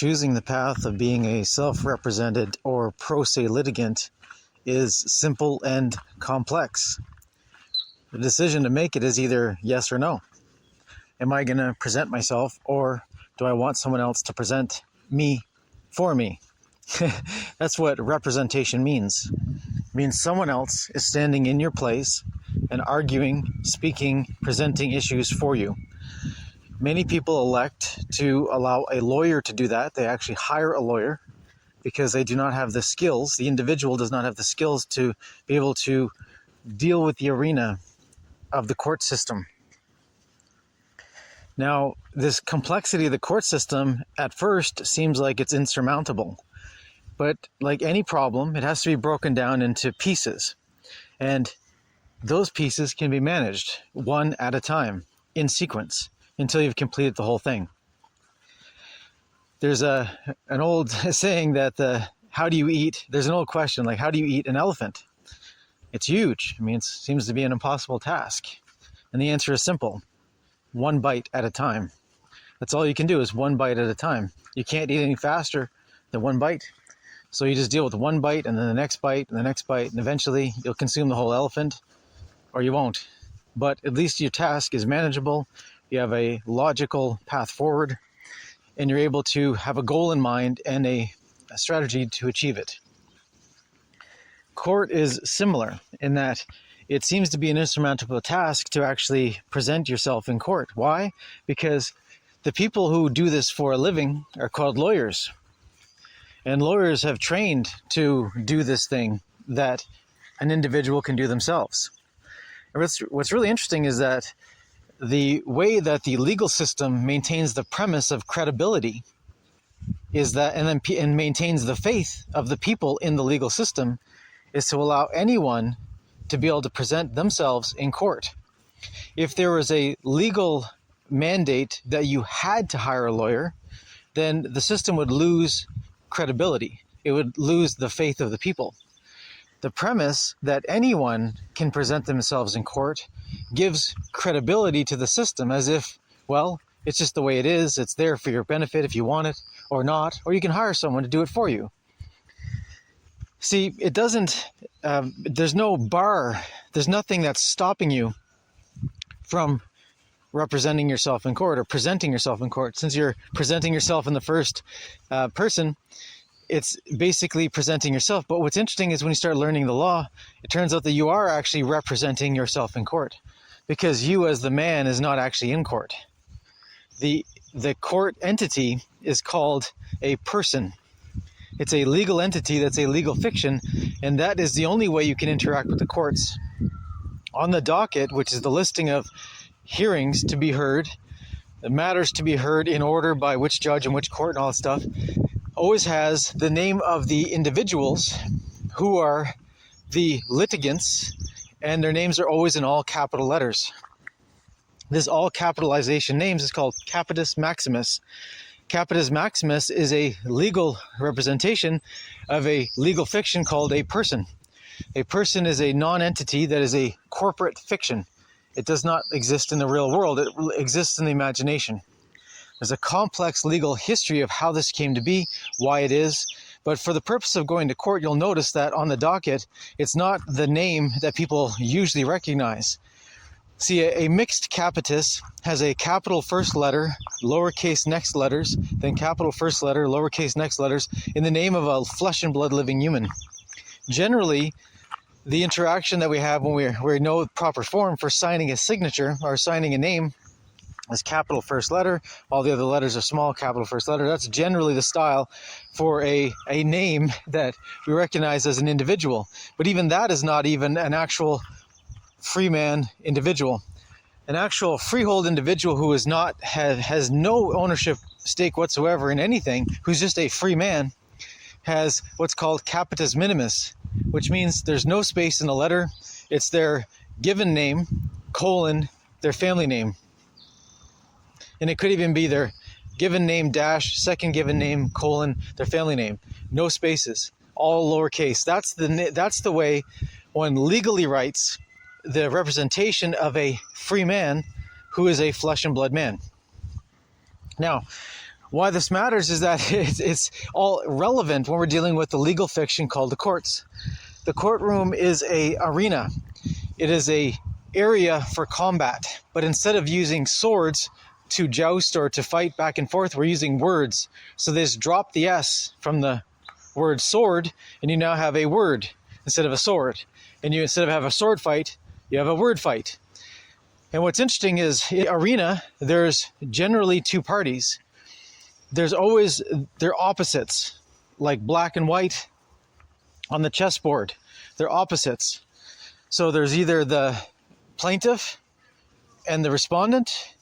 choosing the path of being a self-represented or ProSe litigant is simple and complex. The decision to make it is either yes or no. Am I going to present myself, or do I want someone else to present me for me? That's what representation means. It means someone else is standing in your place and arguing, speaking, presenting issues for you. Many people elect to allow a lawyer to do that. They actually hire a lawyer because they do not have the skills. The individual does not have the skills to be able to deal with the arena of the court system. Now, this complexity of the court system at first seems like it's insurmountable. But like any problem, it has to be broken down into pieces. And those pieces can be managed one at a time, in sequence, until you've completed the whole thing. There's an old saying that how do you eat? There's an old question like, how do you eat an elephant? It's huge. I mean, it seems to be an impossible task. And the answer is simple. One bite at a time. That's all you can do is one bite at a time. You can't eat any faster than one bite. So you just deal with one bite and then the next bite and the next bite, and eventually you'll consume the whole elephant, or you won't. But at least your task is manageable. You have a logical path forward, and you're able to have a goal in mind and a strategy to achieve it. Court is similar in that it seems to be an insurmountable task to actually present yourself in court. Why? Because the people who do this for a living are called lawyers. And lawyers have trained to do this thing that an individual can do themselves. And what's really interesting is that the way that the legal system maintains the premise of credibility is that, and maintains the faith of the people in the legal system, is to allow anyone to be able to present themselves in court. If there was a legal mandate that you had to hire a lawyer, then the system would lose credibility. It would lose the faith of the people. The premise that anyone can present themselves in court gives credibility to the system, as if, well, it's just the way it is. It's there for your benefit if you want it or not, or you can hire someone to do it for you. See, it doesn't, there's no bar, there's nothing that's stopping you from representing yourself in court or presenting yourself in court. Since you're presenting yourself in the first person, it's basically presenting yourself. But what's interesting is when you start learning the law, it turns out that you are actually representing yourself in court, because you as the man is not actually in court. The court entity is called a person. It's a legal entity that's a legal fiction, and that is the only way you can interact with the courts. On the docket, which is the listing of hearings to be heard, the matters to be heard in order by which judge and which court and all that stuff, always has the name of the individuals who are the litigants, and their names are always in all capital letters. This all capitalization names is called Capitus Maximus. Capitus Maximus is a legal representation of a legal fiction called a person. A person is a non-entity that is a corporate fiction. It does not exist in the real world. It exists in the imagination. There's a complex legal history of how this came to be, why it is. But for the purpose of going to court, you'll notice that on the docket, it's not the name that people usually recognize. See, a mixed capitus has a capital first letter, lowercase next letters, then capital first letter, lowercase next letters, in the name of a flesh and blood living human. Generally, the interaction that we have when we know the proper form for signing a signature or signing a name is capital first letter. All the other letters are small, capital first letter. That's generally the style for a name that we recognize as an individual. But even that is not even an actual free man individual. An actual freehold individual who is not has no ownership stake whatsoever in anything, who's just a free man, has what's called Capitus Minimus, which means there's no space in the letter. It's their given name, colon, their family name. And it could even be their given name dash, second given name, colon, their family name. No spaces, all lowercase. That's the way one legally writes the representation of a free man who is a flesh and blood man. Now, Why this matters is that it's all relevant when we're dealing with the legal fiction called the courts. The courtroom is a arena. It is a area for combat. But instead of using swords to joust or to fight back and forth, we're using words. So they just drop the S from the word sword, and you now have a word instead of a sword. And you, instead of have a sword fight, you have a word fight. And what's interesting is in the arena, there's generally two parties. There's always, they're opposites, like black and white on the chessboard. They're opposites. So there's either the plaintiff and the respondent,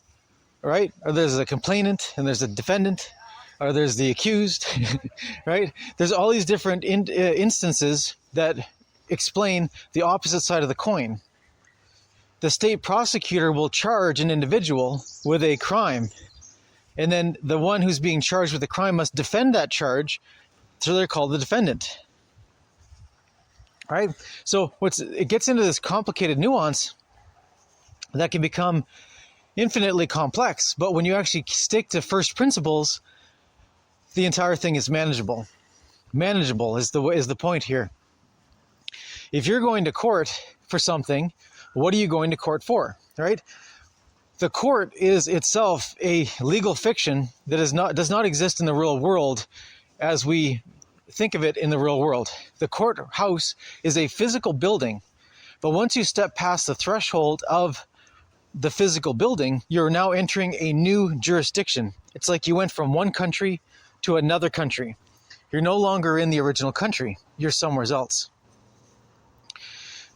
right? Or there's a complainant and there's a defendant, or there's the accused, right? There's all these different instances that explain the opposite side of the coin. The state prosecutor will charge an individual with a crime, and then the one who's being charged with the crime must defend that charge, so they're called the defendant. Right? So it gets into this complicated nuance that can become infinitely complex, but when you actually stick to first principles, the entire thing is manageable. Manageable is the point here. If you're going to court for something, what are you going to court for, right? The court is itself a legal fiction that does not exist in the real world as we think of it in the real world. The courthouse is a physical building, but once you step past the threshold of the physical building, you're now entering a new jurisdiction. It's like you went from one country to another country. You're no longer in the original country. You're somewhere else.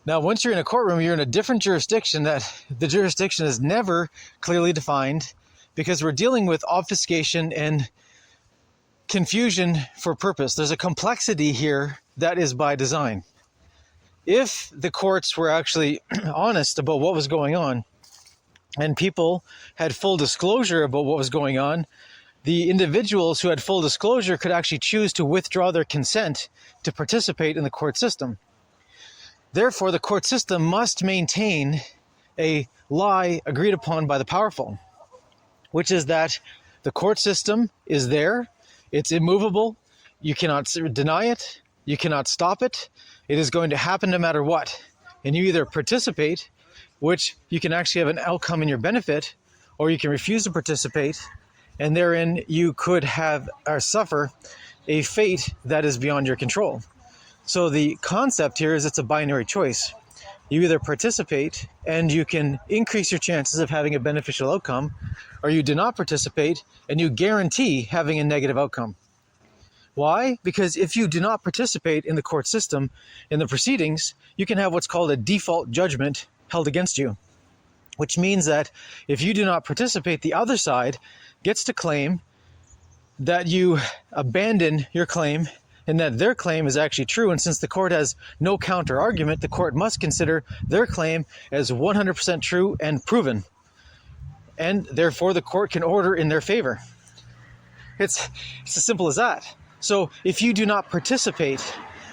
Now, once you're in a courtroom, you're in a different jurisdiction that the jurisdiction is never clearly defined because we're dealing with obfuscation and confusion for purpose. There's a complexity here that is by design. If the courts were actually honest about what was going on and people had full disclosure about what was going on, the individuals who had full disclosure could actually choose to withdraw their consent to participate in the court system. Therefore, the court system must maintain a lie agreed upon by the powerful, which is that the court system is there, it's immovable, you cannot deny it, you cannot stop it, it is going to happen no matter what. And you either participate, which you can actually have an outcome in your benefit, or you can refuse to participate, and therein you could have or suffer a fate that is beyond your control. So the concept here is it's a binary choice. You either participate and you can increase your chances of having a beneficial outcome, or you do not participate and you guarantee having a negative outcome. Why? Because if you do not participate in the court system, in the proceedings, you can have what's called a default judgment held against you, which means that if you do not participate, the other side gets to claim that you abandon your claim and that their claim is actually true. And since the court has no counter argument, the court must consider their claim as 100% true and proven. And therefore, the court can order in their favor. It's as simple as that. So if you do not participate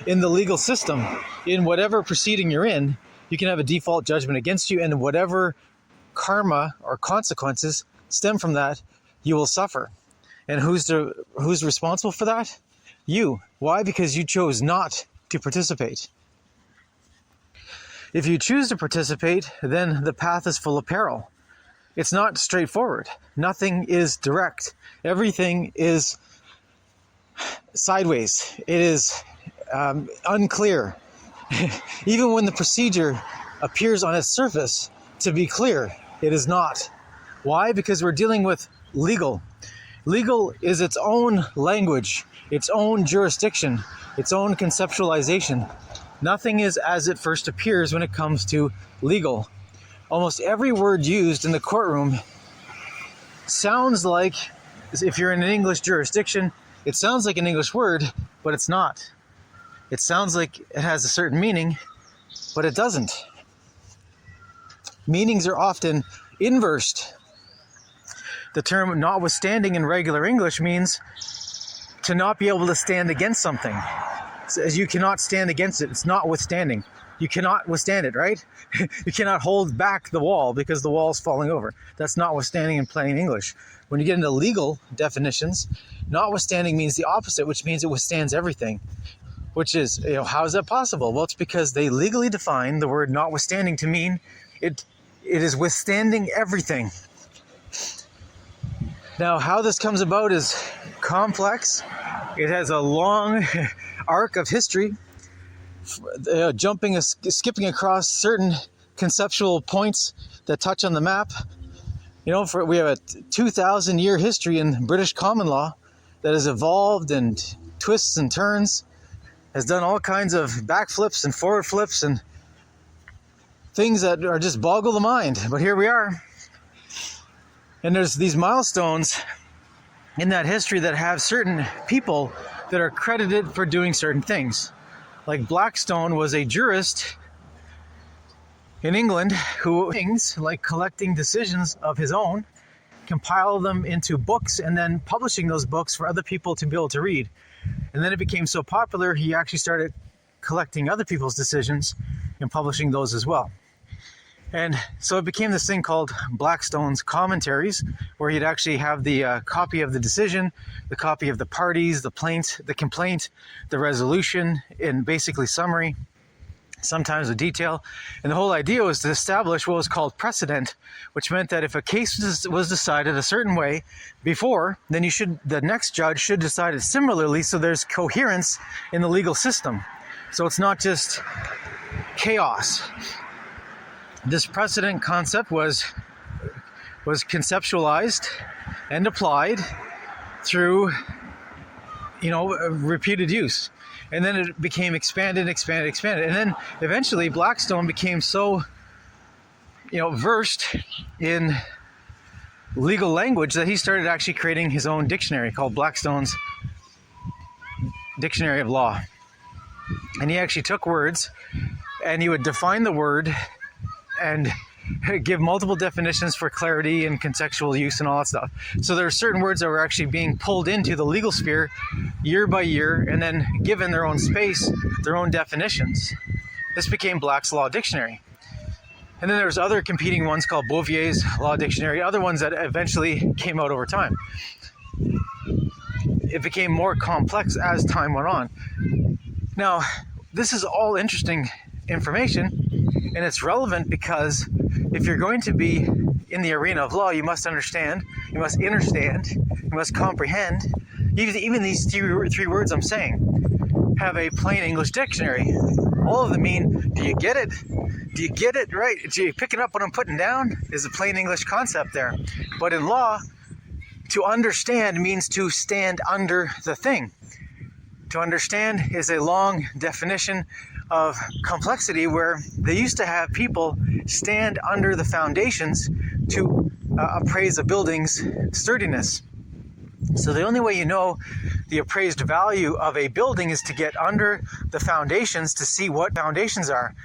in the legal system, in whatever proceeding you're in, you can have a default judgment against you, and whatever karma or consequences stem from that, you will suffer. And who's responsible for that? You. Why? Because you chose not to participate. If you choose to participate, then the path is full of peril. It's not straightforward. Nothing is direct. Everything is sideways. It is unclear. Even when the procedure appears on its surface to be clear, it is not. Why? Because we're dealing with legal. Legal is its own language, its own jurisdiction, its own conceptualization. Nothing is as it first appears when it comes to legal. Almost every word used in the courtroom sounds like, if you're in an English jurisdiction, it sounds like an English word, but it's not. It sounds like it has a certain meaning, but it doesn't. Meanings are often inversed. The term notwithstanding in regular English means to not be able to stand against something. As you cannot stand against it, it's notwithstanding. you cannot withstand it, right? You cannot hold back the wall because the wall is falling over. That's notwithstanding in plain English. When you get into legal definitions, notwithstanding means the opposite, which means it withstands everything. Which is, how is that possible? Well, it's because they legally define the word notwithstanding to mean it is withstanding everything. Now, how this comes about is complex. It has a long arc of history, skipping across certain conceptual points that touch on the map. We have a 2,000-year history in British common law that has evolved and twists and turns, has done all kinds of backflips and forward flips and things that are just boggle the mind. But here we are. And there's these milestones in that history that have certain people that are credited for doing certain things. Like Blackstone was a jurist in England who things like collecting decisions of his own, compile them into books, and then publishing those books for other people to be able to read. And then it became so popular, he actually started collecting other people's decisions and publishing those as well. And so it became this thing called Blackstone's Commentaries, where he'd actually have the copy of the decision, the copy of the parties, the complaint, the resolution, in basically summary, sometimes with detail. And the whole idea was to establish what was called precedent, which meant that if a case was decided a certain way before, then the next judge should decide it similarly, so there's coherence in the legal system. So it's not just chaos. This precedent concept was conceptualized and applied through, repeated use. And then it became expanded. And then eventually Blackstone became so, versed in legal language that he started actually creating his own dictionary called Blackstone's Dictionary of Law. And he actually took words and he would define the word and give multiple definitions for clarity and contextual use and all that stuff. So there are certain words that were actually being pulled into the legal sphere year by year and then given their own space, their own definitions. This became Black's Law Dictionary. And then there's other competing ones called Bouvier's Law Dictionary, other ones that eventually came out over time. It became more complex as time went on. Now, this is all interesting information, and it's relevant because if you're going to be in the arena of law, you must understand, you must understand, you must comprehend. Even these three words I'm saying have a plain English dictionary. All of them mean, do you get it? Do you get it right? Do you picking up what I'm putting down? Is a plain English concept there. But in law, to understand means to stand under the thing. To understand is a long definition of complexity where they used to have people stand under the foundations to appraise a building's sturdiness. So the only way you know the appraised value of a building is to get under the foundations to see what foundations are.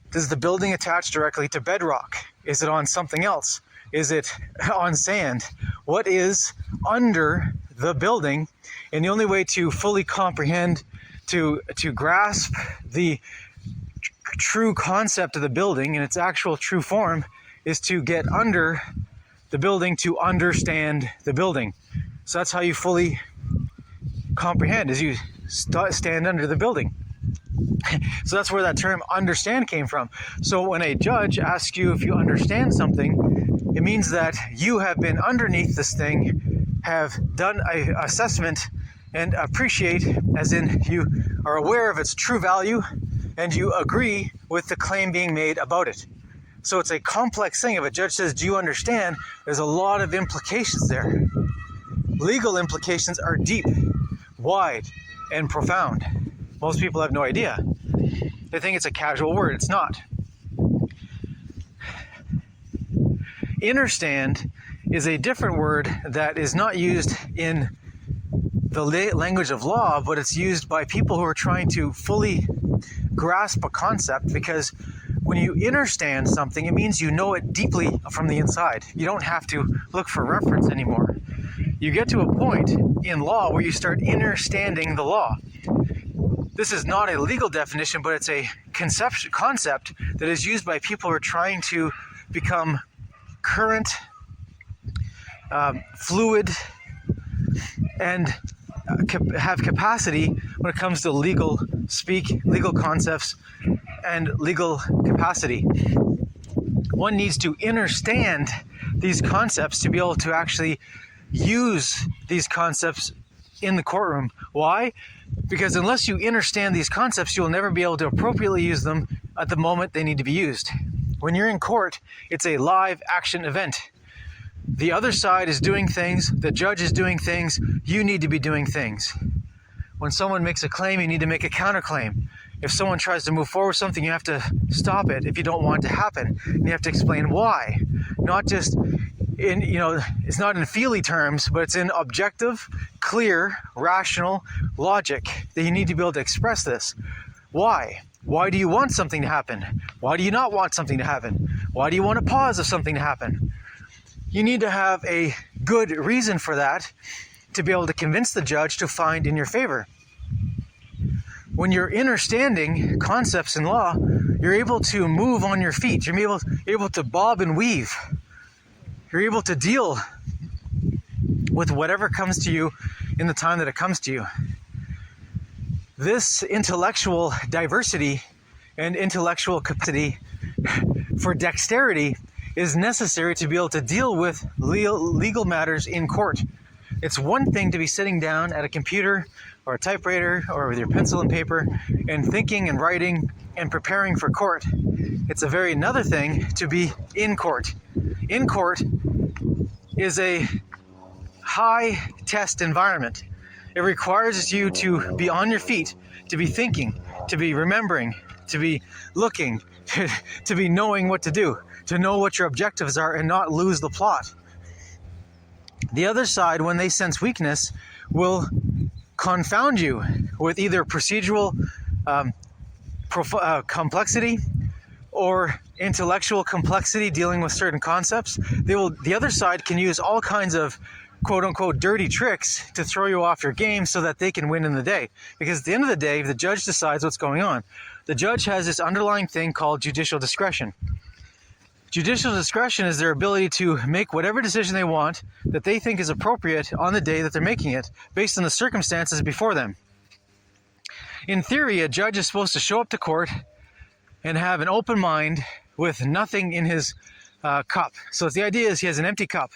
Does the building attach directly to bedrock? Is it on something else? Is it on sand? What is under the building? And the only way to fully comprehend, to grasp the true concept of the building in its actual true form is to get under the building to understand the building. So that's how you fully comprehend, is you stand under the building. So that's where that term understand came from. So when a judge asks you if you understand something, it means that you have been underneath this thing, have done an assessment and appreciate, as in you are aware of its true value and you agree with the claim being made about it. So it's a complex thing. If a judge says, do you understand? There's a lot of implications there. Legal implications are deep, wide, and profound. Most people have no idea. They think it's a casual word. It's not. Understand is a different word that is not used in the language of law, but it's used by people who are trying to fully grasp a concept, because when you understand something, it means you know it deeply from the inside. You don't have to look for reference anymore. You get to a point in law where you start understanding the law. this is not a legal definition, but it's a concept that is used by people who are trying to become current, fluid, and have capacity when it comes to legal concepts, and legal capacity. One needs to understand these concepts to be able to actually use these concepts in the courtroom. Why? Because unless you understand these concepts, you'll never be able to appropriately use them at the moment they need to be used. When you're in court, it's a live action event. The other side is doing things, the judge is doing things, you need to be doing things. When someone makes a claim, you need to make a counterclaim. If someone tries to move forward with something, you have to stop it if you don't want it to happen. And you have to explain why. Not just in, it's not in feely terms, but it's in objective, clear, rational logic that you need to be able to express this. Why? Why do you want something to happen? Why do you not want something to happen? Why do you want a pause of something to happen? You need to have a good reason for that to be able to convince the judge to find in your favor. When you're understanding concepts in law, you're able to move on your feet. You're able to bob and weave. You're able to deal with whatever comes to you in the time that it comes to you. This intellectual diversity and intellectual capacity for dexterity is necessary to be able to deal with legal matters in court. It's one thing to be sitting down at a computer or a typewriter or with your pencil and paper and thinking and writing and preparing for court. It's a very another thing to be in court. In court is a high test environment. It requires you to be on your feet, to be thinking, to be remembering, to be looking, to be knowing what to do, to know what your objectives are and not lose the plot. The other side, when they sense weakness, will confound you with either procedural complexity or intellectual complexity dealing with certain concepts. The other side can use all kinds of quote-unquote dirty tricks to throw you off your game so that they can win in the day. Because at the end of the day, the judge decides what's going on. The judge has this underlying thing called judicial discretion. Judicial discretion is their ability to make whatever decision they want that they think is appropriate on the day that they're making it, based on the circumstances before them. In theory, a judge is supposed to show up to court and have an open mind with nothing in his cup. So the idea is he has an empty cup,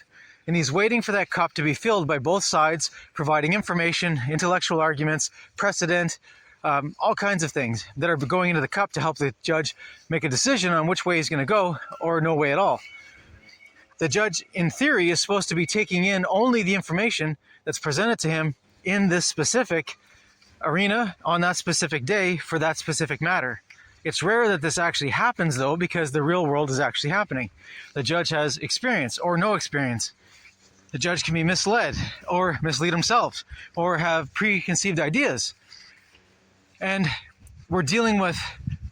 and he's waiting for that cup to be filled by both sides, providing information, intellectual arguments, precedent, all kinds of things that are going into the cup to help the judge make a decision on which way he's going to go or no way at all. The judge, in theory, is supposed to be taking in only the information that's presented to him in this specific arena on that specific day for that specific matter. It's rare that this actually happens, though, because the real world is actually happening. The judge has experience or no experience. The judge can be misled or mislead himself or have preconceived ideas. And we're dealing with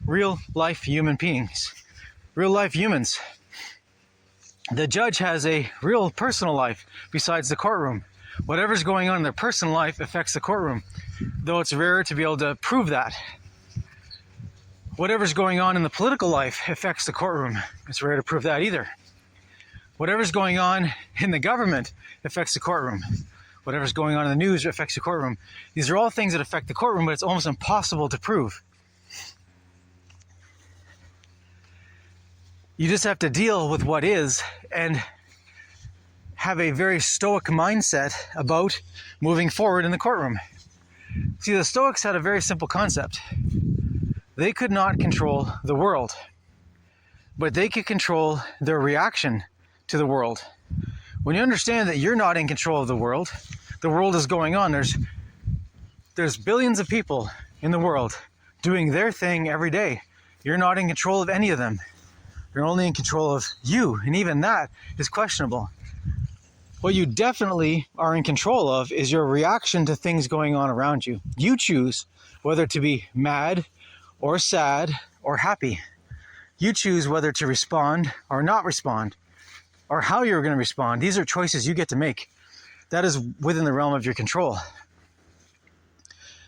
real-life human beings, real-life humans. The judge has a real personal life besides the courtroom. Whatever's going on in their personal life affects the courtroom, though it's rare to be able to prove that. Whatever's going on in the political life affects the courtroom. It's rare to prove that either. Whatever's going on in the government affects the courtroom. Whatever's going on in the news affects the courtroom. These are all things that affect the courtroom, but it's almost impossible to prove. You just have to deal with what is and have a very stoic mindset about moving forward in the courtroom. See, the Stoics had a very simple concept. They could not control the world, but they could control their reaction to the world. When you understand that you're not in control of the world is going on. There's billions of people in the world doing their thing every day. You're not in control of any of them. You're only in control of you, and even that is questionable. What you definitely are in control of is your reaction to things going on around you. You choose whether to be mad or sad or happy. You choose whether to respond or not respond, or how you're going to respond. These are choices you get to make. That is within the realm of your control.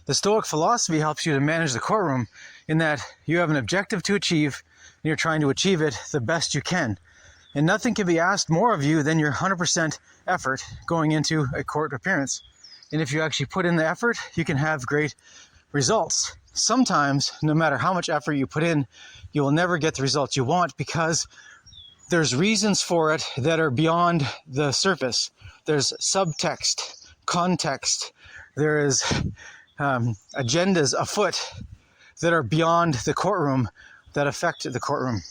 The Stoic philosophy helps you to manage the courtroom in that you have an objective to achieve and you're trying to achieve it the best you can. And nothing can be asked more of you than your 100% effort going into a court appearance. And if you actually put in the effort, you can have great results. Sometimes, no matter how much effort you put in, you will never get the results you want because there's reasons for it that are beyond the surface. There's subtext, context, there is agendas afoot that are beyond the courtroom that affect the courtroom.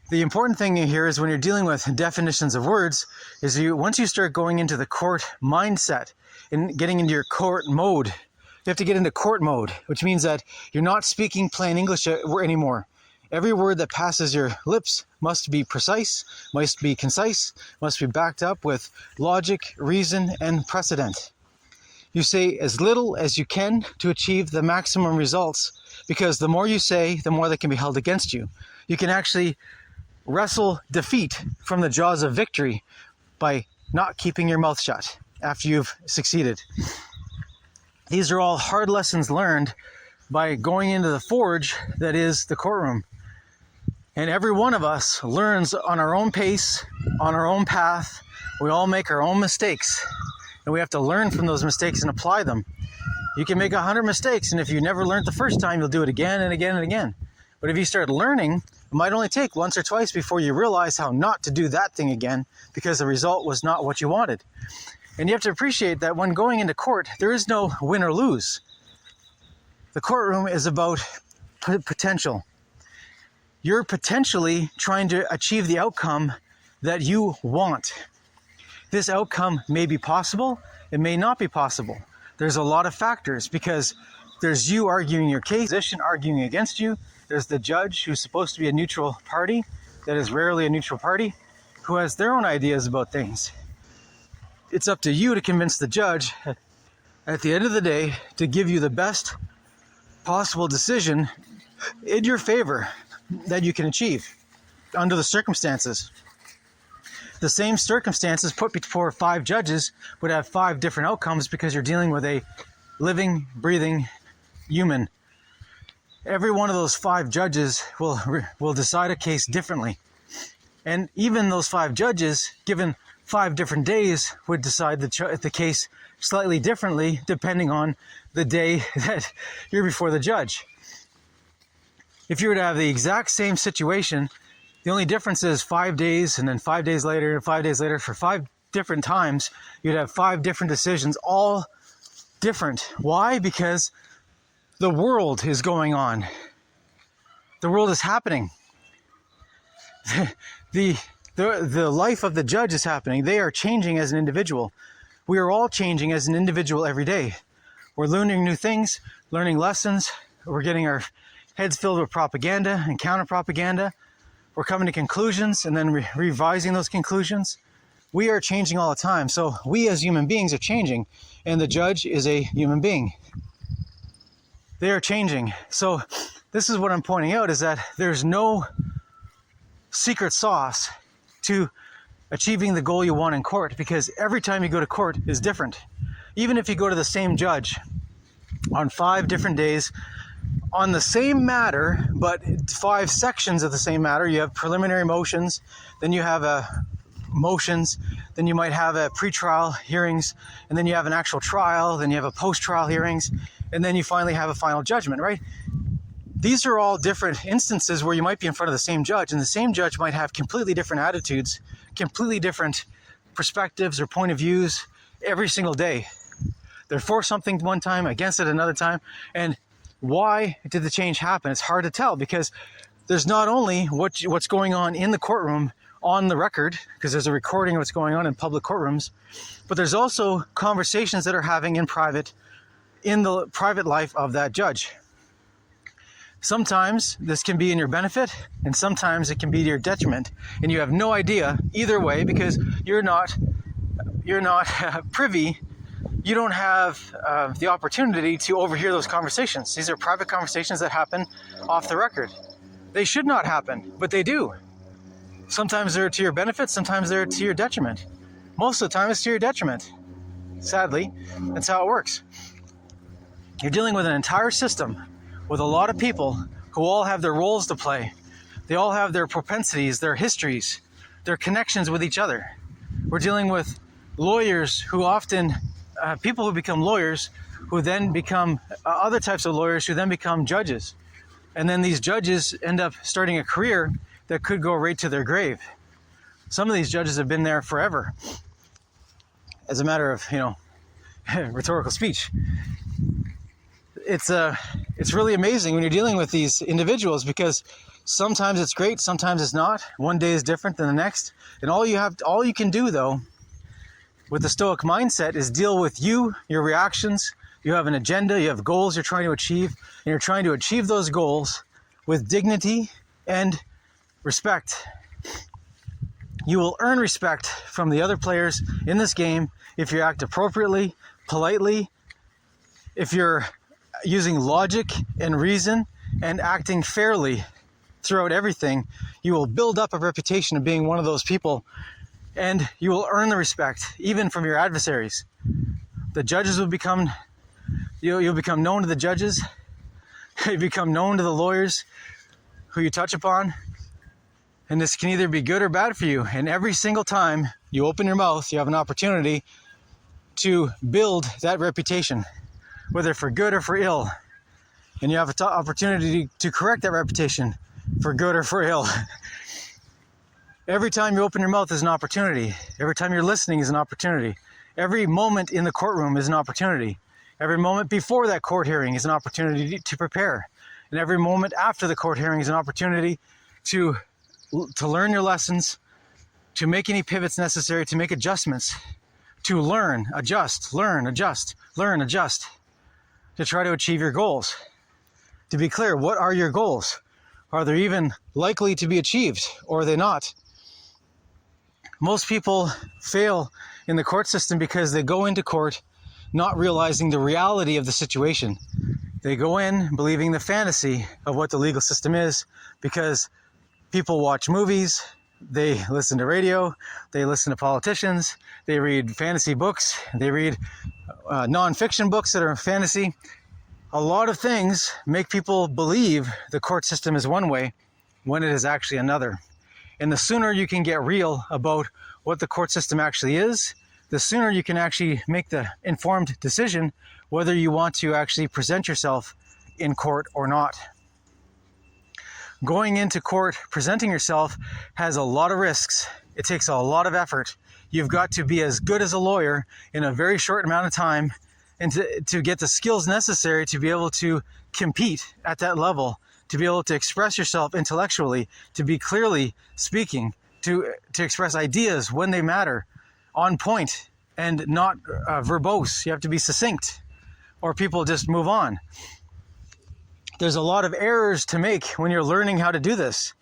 The important thing here is when you're dealing with definitions of words is once you start going into the court mindset and getting into your court mode, you have to get into court mode, which means that you're not speaking plain English anymore. Every word that passes your lips must be precise, must be concise, must be backed up with logic, reason, and precedent. You say as little as you can to achieve the maximum results, because the more you say, the more that can be held against you. You can actually wrestle defeat from the jaws of victory by not keeping your mouth shut after you've succeeded. These are all hard lessons learned by going into the forge that is the courtroom. And every one of us learns on our own pace, on our own path. We all make our own mistakes, and we have to learn from those mistakes and apply them. You can make 100 mistakes, and if you never learned the first time, you'll do it again and again and again. But if you start learning, it might only take once or twice before you realize how not to do that thing again because the result was not what you wanted. And you have to appreciate that when going into court, there is no win or lose. The courtroom is about potential. You're potentially trying to achieve the outcome that you want. This outcome may be possible, it may not be possible. There's a lot of factors because there's you arguing your case, position arguing against you. There's the judge who's supposed to be a neutral party, that is rarely a neutral party, who has their own ideas about things. It's up to you to convince the judge at the end of the day to give you the best possible decision in your favor that you can achieve under the circumstances. The same circumstances put before 5 judges would have 5 different outcomes because you're dealing with a living, breathing human. Every one of those 5 judges will decide a case differently. And even those 5 judges, given 5 different days, would decide the case slightly differently depending on the day that you're before the judge. If you were to have the exact same situation, the only difference is 5 days and then 5 days later and 5 days later for 5 different times, you'd have 5 different decisions, all different. Why? Because the world is going on. The world is happening. The life of the judge is happening. They are changing as an individual. We are all changing as an individual every day. We're learning new things, learning lessons. We're getting our heads filled with propaganda and counter-propaganda. We're coming to conclusions and then revising those conclusions. We are changing all the time. So we as human beings are changing, and the judge is a human being. They are changing. So this is what I'm pointing out, is that there's no secret sauce to achieving the goal you want in court, because every time you go to court is different. Even if you go to the same judge on 5 different days on the same matter, but 5 sections of the same matter, you have preliminary motions, then you have motions, then you might have a pretrial hearings, and then you have an actual trial, then you have a post-trial hearings, and then you finally have a final judgment, right? These are all different instances where you might be in front of the same judge, and the same judge might have completely different attitudes, completely different perspectives or point of views every single day. They're for something one time, against it another time, and why did the change happen? It's hard to tell, because there's not only what's going on in the courtroom on the record, because there's a recording of what's going on in public courtrooms, but there's also conversations that are having in private, in the private life of that judge. Sometimes this can be in your benefit, and sometimes it can be to your detriment, and you have no idea either way, because you're not privy. You don't have the opportunity to overhear those conversations. These are private conversations that happen off the record. They should not happen, but they do. Sometimes they're to your benefit, sometimes they're to your detriment. Most of the time it's to your detriment. Sadly, that's how it works. You're dealing with an entire system with a lot of people who all have their roles to play. They all have their propensities, their histories, their connections with each other. We're dealing with lawyers who often, people who become lawyers, who then become other types of lawyers who then become judges. And then these judges end up starting a career that could go right to their grave. Some of these judges have been there forever. As a matter of, rhetorical speech. It's really amazing when you're dealing with these individuals, because sometimes it's great, sometimes it's not. One day is different than the next. And all you can do though, with the Stoic mindset, is deal with your reactions. You have an agenda, you have goals you're trying to achieve, and you're trying to achieve those goals with dignity and respect. You will earn respect from the other players in this game if you act appropriately, politely, if you're using logic and reason and acting fairly throughout everything. You will build up a reputation of being one of those people, and you will earn the respect even from your adversaries. The judges will become, you'll become known to the judges, you become known to the lawyers who you touch upon, and this can either be good or bad for you. And every single time you open your mouth, you have an opportunity to build that reputation, whether for good or for ill. And you have an opportunity to correct that reputation for good or for ill. Every time you open your mouth is an opportunity. Every time you're listening is an opportunity. Every moment in the courtroom is an opportunity. Every moment before that court hearing is an opportunity to prepare. And every moment after the court hearing is an opportunity to learn your lessons, to make any pivots necessary, to make adjustments, to learn, adjust, learn, adjust, learn, adjust, to try to achieve your goals. To be clear, what are your goals? Are they even likely to be achieved, or are they not? Most people fail in the court system because they go into court not realizing the reality of the situation. They go in believing the fantasy of what the legal system is, because people watch movies, they listen to radio, they listen to politicians, they read fantasy books, they read non-fiction books that are fantasy. A lot of things make people believe the court system is one way when it is actually another. And the sooner you can get real about what the court system actually is, the sooner you can actually make the informed decision whether you want to actually present yourself in court or not. Going into court, presenting yourself has a lot of risks. It takes a lot of effort. You've got to be as good as a lawyer in a very short amount of time, and to get the skills necessary to be able to compete at that level, to be able to express yourself intellectually, to be clearly speaking, to express ideas when they matter, on point, and not verbose. You have to be succinct, or people just move on. There's a lot of errors to make when you're learning how to do this.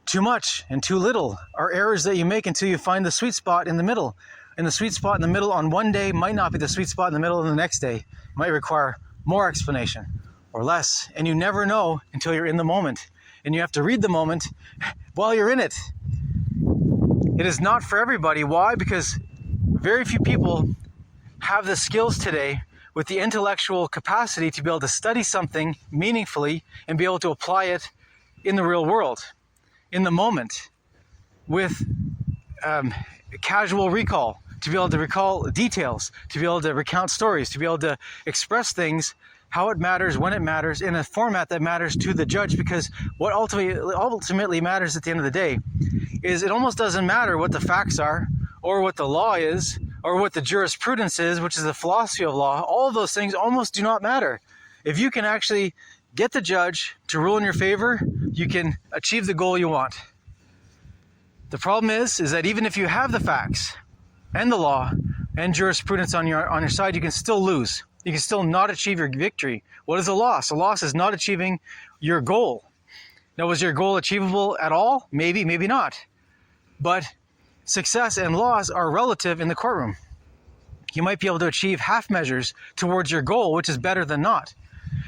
Too much and too little are errors that you make until you find the sweet spot in the middle. And the sweet spot in the middle on one day might not be the sweet spot in the middle of the next day. It might require more explanation or less. And you never know until you're in the moment. And you have to read the moment while you're in it. It is not for everybody. Why? Because very few people have the skills today with the intellectual capacity to be able to study something meaningfully and be able to apply it in the real world, in the moment, with casual recall, to be able to recall details, to be able to recount stories, to be able to express things, how it matters, when it matters, in a format that matters to the judge. Because what ultimately matters at the end of the day is it almost doesn't matter what the facts are, or what the law is, or what the jurisprudence is, which is the philosophy of law. All of those things almost do not matter. If you can actually get the judge to rule in your favor, you can achieve the goal you want. The problem is that even if you have the facts and the law and jurisprudence on your side, you can still lose. You can still not achieve your victory. What is a loss? A loss is not achieving your goal. Now, was your goal achievable at all? Maybe, maybe not. But success and loss are relative in the courtroom. You might be able to achieve half measures towards your goal, which is better than not.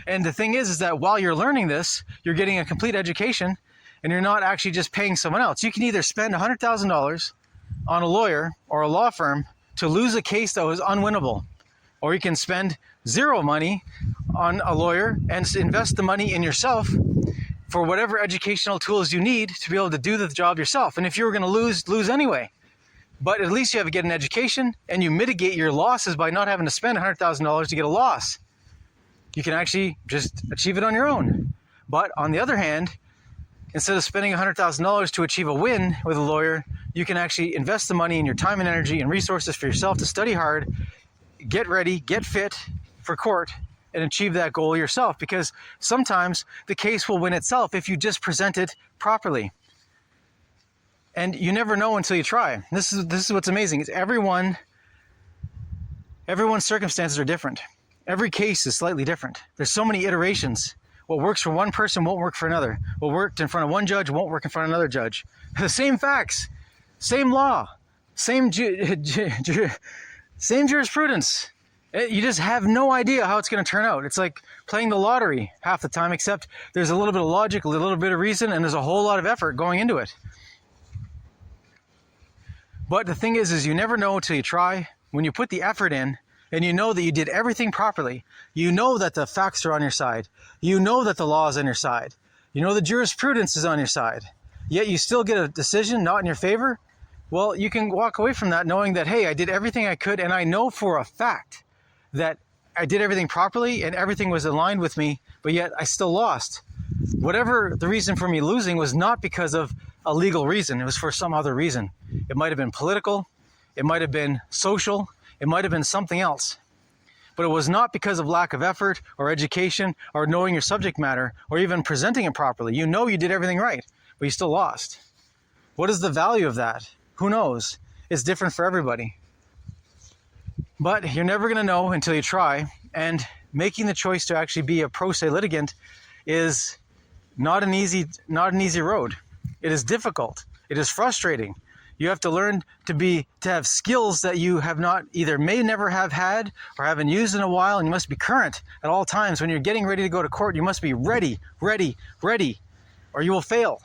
And the thing is that while you're learning this, you're getting a complete education, and you're not actually just paying someone else. You can either spend $100,000 on a lawyer or a law firm to lose a case that was unwinnable, or you can spend zero money on a lawyer and invest the money in yourself for whatever educational tools you need to be able to do the job yourself. And if you were going to lose anyway. But at least you have to get an education, and you mitigate your losses by not having to spend $100,000 to get a loss. You can actually just achieve it on your own. But on the other hand, instead of spending $100,000 to achieve a win with a lawyer, you can actually invest the money in your time and energy and resources for yourself to study hard, get ready, get fit for court, and achieve that goal yourself. Because sometimes the case will win itself if you just present it properly. And you never know until you try. This is what's amazing. Is everyone's circumstances are different. Every case is slightly different. There's so many iterations. What works for one person won't work for another. What worked in front of one judge won't work in front of another judge. The same facts, same law, same jurisprudence. You just have no idea how it's going to turn out. It's like playing the lottery half the time, except there's a little bit of logic, a little bit of reason, and there's a whole lot of effort going into it. But the thing is you never know until you try. When you put the effort in and you know that you did everything properly, you know that the facts are on your side, you know that the law is on your side, you know the jurisprudence is on your side, yet you still get a decision not in your favor, well, you can walk away from that knowing that, hey, I did everything I could, and I know for a fact that I did everything properly and everything was aligned with me, but yet I still lost. Whatever the reason for me losing was not because of a legal reason. It was for some other reason. It might have been political. It might have been social. It might have been something else. But it was not because of lack of effort or education or knowing your subject matter or even presenting it properly. You know you did everything right, but you still lost. What is the value of that? Who knows? It's different for everybody. But you're never going to know until you try. And making the choice to actually be a pro se litigant is not an easy road. It is difficult. It is frustrating. You have to learn to have skills that you have not either may never have had or haven't used in a while, and you must be current at all times. When you're getting ready to go to court, you must be ready, or you will fail.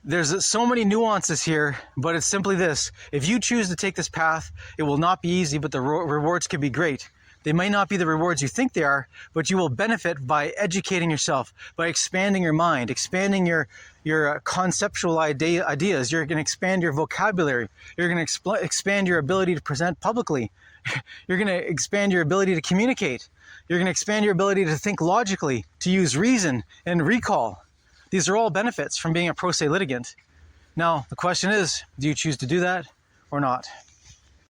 There's so many nuances here, but it's simply this. If you choose to take this path, it will not be easy, but the rewards can be great. They may not be the rewards you think they are, but you will benefit by educating yourself, by expanding your mind, expanding your conceptual ideas. You're going to expand your vocabulary. You're going to expand your ability to present publicly. You're going to expand your ability to communicate. You're going to expand your ability to think logically, to use reason and recall. These are all benefits from being a pro se litigant. Now, the question is, do you choose to do that or not?